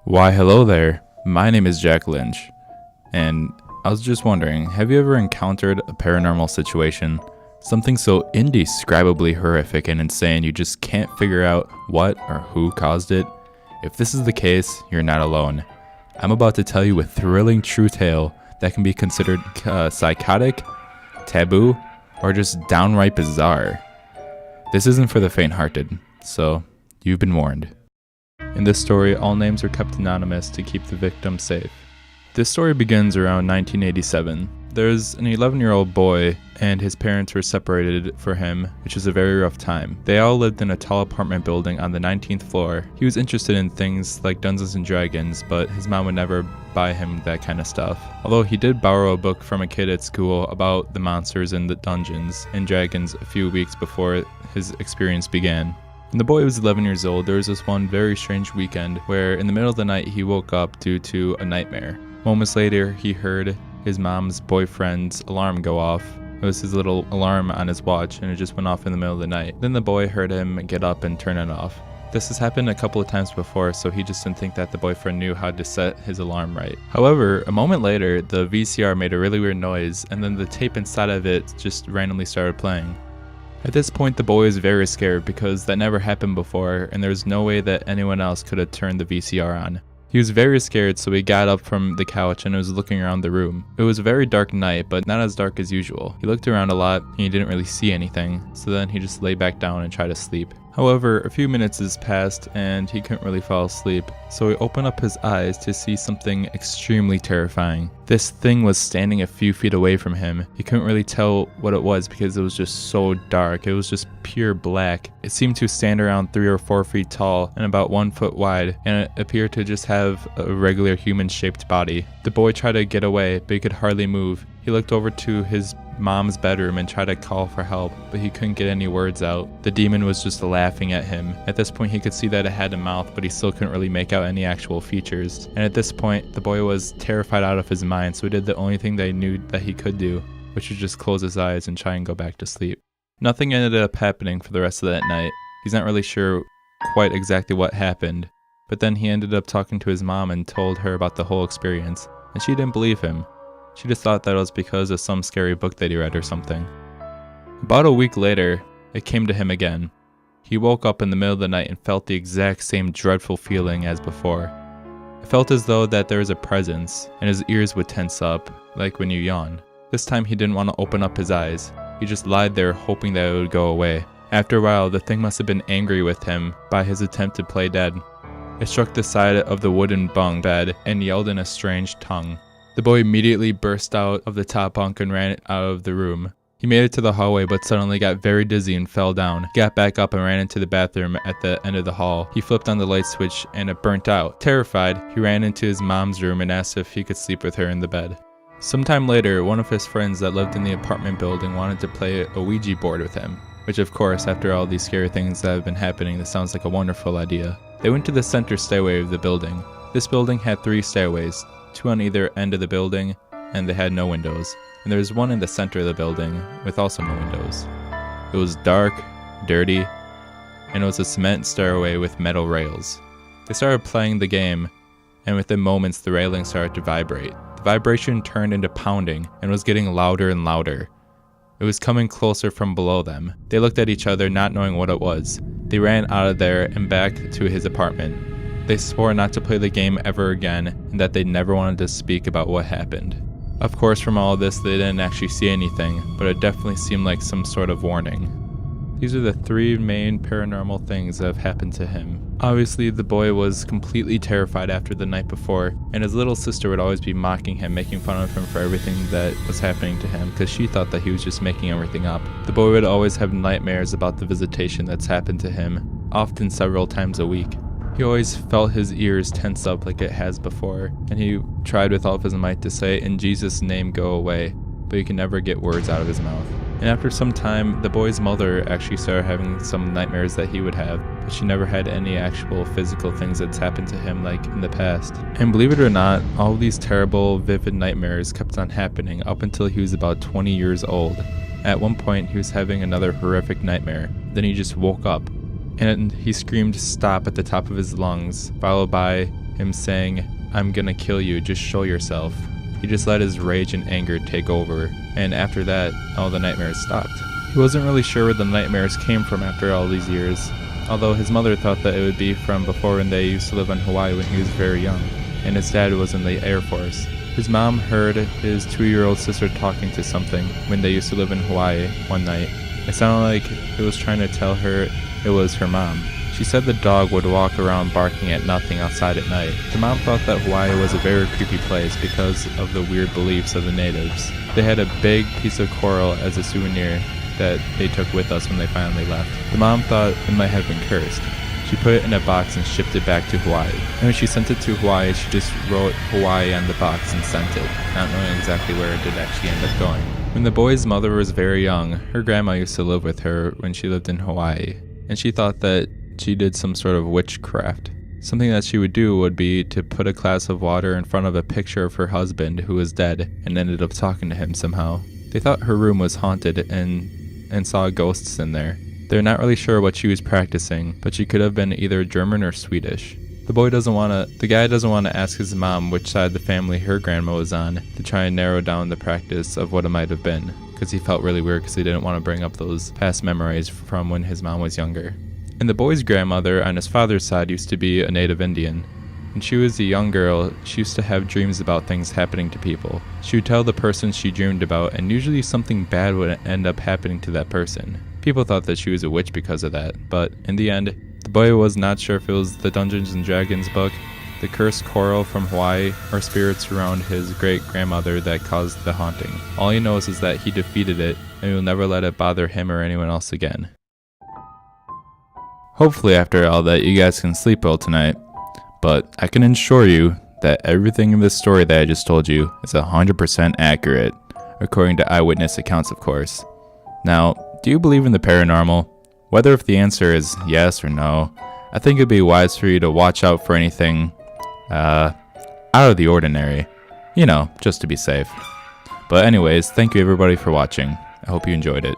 Why, hello there. My name is Jack Lynch, and I was just wondering, have you ever encountered a paranormal situation? Something so indescribably horrific and insane you just can't figure out what or who caused it? If this is the case, you're not alone. I'm about to tell you a thrilling true tale that can be considered psychotic, taboo, or just downright bizarre. This isn't for the faint-hearted, so you've been warned. In this story, all names are kept anonymous to keep the victim safe. This story begins around 1987. There's an 11-year-old boy, and his parents were separated for him, which is a very rough time. They all lived in a tall apartment building on the 19th floor. He was interested in things like Dungeons and Dragons, but his mom would never buy him that kind of stuff. Although he did borrow a book from a kid at school about the monsters in the Dungeons and Dragons a few weeks before his experience began. When the boy was 11 years old, there was this one very strange weekend where in the middle of the night he woke up due to a nightmare. Moments later, he heard his mom's boyfriend's alarm go off. It was his little alarm on his watch, and it just went off in the middle of the night. Then the boy heard him get up and turn it off. This has happened a couple of times before, so he just didn't think that the boyfriend knew how to set his alarm right. However, a moment later, the VCR made a really weird noise, and then the tape inside of it just randomly started playing. At this point, the boy was very scared because that never happened before, and there was no way that anyone else could have turned the VCR on. He was very scared, so he got up from the couch and was looking around the room. It was a very dark night, but not as dark as usual. He looked around a lot, and he didn't really see anything, so then he just lay back down and tried to sleep. However, a few minutes has passed, and he couldn't really fall asleep, so he opened up his eyes to see something extremely terrifying. This thing was standing a few feet away from him. He couldn't really tell what it was because it was just so dark. It was just pure black. It seemed to stand around 3 or 4 feet tall and about 1 foot wide, and it appeared to just have a regular human-shaped body. The boy tried to get away, but he could hardly move. He looked over to his mom's bedroom and tried to call for help, but he couldn't get any words out. The demon was just laughing at him. At this point, he could see that it had a mouth, but he still couldn't really make out any actual features. And at this point, the boy was terrified out of his mind, so he did the only thing that he knew that he could do, which was just close his eyes and try and go back to sleep. Nothing ended up happening for the rest of that night. He's not really sure quite exactly what happened, but then he ended up talking to his mom and told her about the whole experience, and she didn't believe him. She just thought that it was because of some scary book that he read or something. About a week later, it came to him again. He woke up in the middle of the night and felt the exact same dreadful feeling as before. It felt as though that there was a presence, and his ears would tense up, like when you yawn. This time he didn't want to open up his eyes. He just lied there hoping that it would go away. After a while, the thing must have been angry with him by his attempt to play dead. It struck the side of the wooden bunk bed and yelled in a strange tongue. The boy immediately burst out of the top bunk and ran out of the room. He made it to the hallway but suddenly got very dizzy and fell down. He got back up and ran into the bathroom at the end of the hall. He flipped on the light switch and it burnt out. Terrified, he ran into his mom's room and asked if he could sleep with her in the bed. Sometime later, one of his friends that lived in the apartment building wanted to play a Ouija board with him, which of course, after all these scary things that have been happening, this sounds like a wonderful idea. They went to the center stairway of the building. This building had 3 stairways, 2 on either end of the building, and they had no windows. And there was one in the center of the building with also no windows. It was dark, dirty, and it was a cement stairway with metal rails. They started playing the game, and within moments the railing started to vibrate. The vibration turned into pounding and was getting louder and louder. It was coming closer from below them. They looked at each other, not knowing what it was. They ran out of there and back to his apartment. They swore not to play the game ever again, and that they never wanted to speak about what happened. Of course, from all of this, they didn't actually see anything, but it definitely seemed like some sort of warning. These are the 3 main paranormal things that have happened to him. Obviously, the boy was completely terrified after the night before, and his little sister would always be mocking him, making fun of him for everything that was happening to him, because she thought that he was just making everything up. The boy would always have nightmares about the visitation that's happened to him, often several times a week. He always felt his ears tense up like it has before, and he tried with all of his might to say, "In Jesus' name, go away," but he could never get words out of his mouth. And after some time, the boy's mother actually started having some nightmares that he would have, but she never had any actual physical things that's happened to him like in the past. And believe it or not, all of these terrible, vivid nightmares kept on happening up until he was about 20 years old. At one point, he was having another horrific nightmare. Then he just woke up, and he screamed "stop" at the top of his lungs, followed by him saying, "I'm gonna kill you, just show yourself." He just let his rage and anger take over, and after that, all the nightmares stopped. He wasn't really sure where the nightmares came from after all these years, although his mother thought that it would be from before when they used to live in Hawaii when he was very young, and his dad was in the Air Force. His mom heard his 2-year-old sister talking to something when they used to live in Hawaii one night. It sounded like it was trying to tell her it was her mom. She said the dog would walk around barking at nothing outside at night. The mom thought that Hawaii was a very creepy place because of the weird beliefs of the natives. They had a big piece of coral as a souvenir that they took with us when they finally left. The mom thought it might have been cursed. She put it in a box and shipped it back to Hawaii. And when she sent it to Hawaii, she just wrote Hawaii on the box and sent it, not knowing exactly where it did actually end up going. When the boy's mother was very young, her grandma used to live with her when she lived in Hawaii, and she thought that she did some sort of witchcraft. Something that she would do would be to put a glass of water in front of a picture of her husband who was dead and ended up talking to him somehow. They thought her room was haunted and saw ghosts in there. They're not really sure what she was practicing, but she could have been either German or Swedish. The guy doesn't want to ask his mom which side of the family her grandma was on to try and narrow down the practice of what it might have been, because he felt really weird because he didn't want to bring up those past memories from when his mom was younger. And the boy's grandmother on his father's side used to be a native Indian. When she was a young girl, she used to have dreams about things happening to people. She would tell the person she dreamed about, and usually something bad would end up happening to that person. People thought that she was a witch because of that, but in the end, the boy was not sure if it was the Dungeons & Dragons book, the cursed coral from Hawaii, or spirits around his great-grandmother that caused the haunting. All he knows is that he defeated it, and he will never let it bother him or anyone else again. Hopefully after all that you guys can sleep well tonight, but I can assure you that everything in this story that I just told you is 100% accurate, according to eyewitness accounts of course. Now, do you believe in the paranormal? Whether if the answer is yes or no, I think it'd be wise for you to watch out for anything out of the ordinary. You know, just to be safe. But anyways, thank you everybody for watching. I hope you enjoyed it.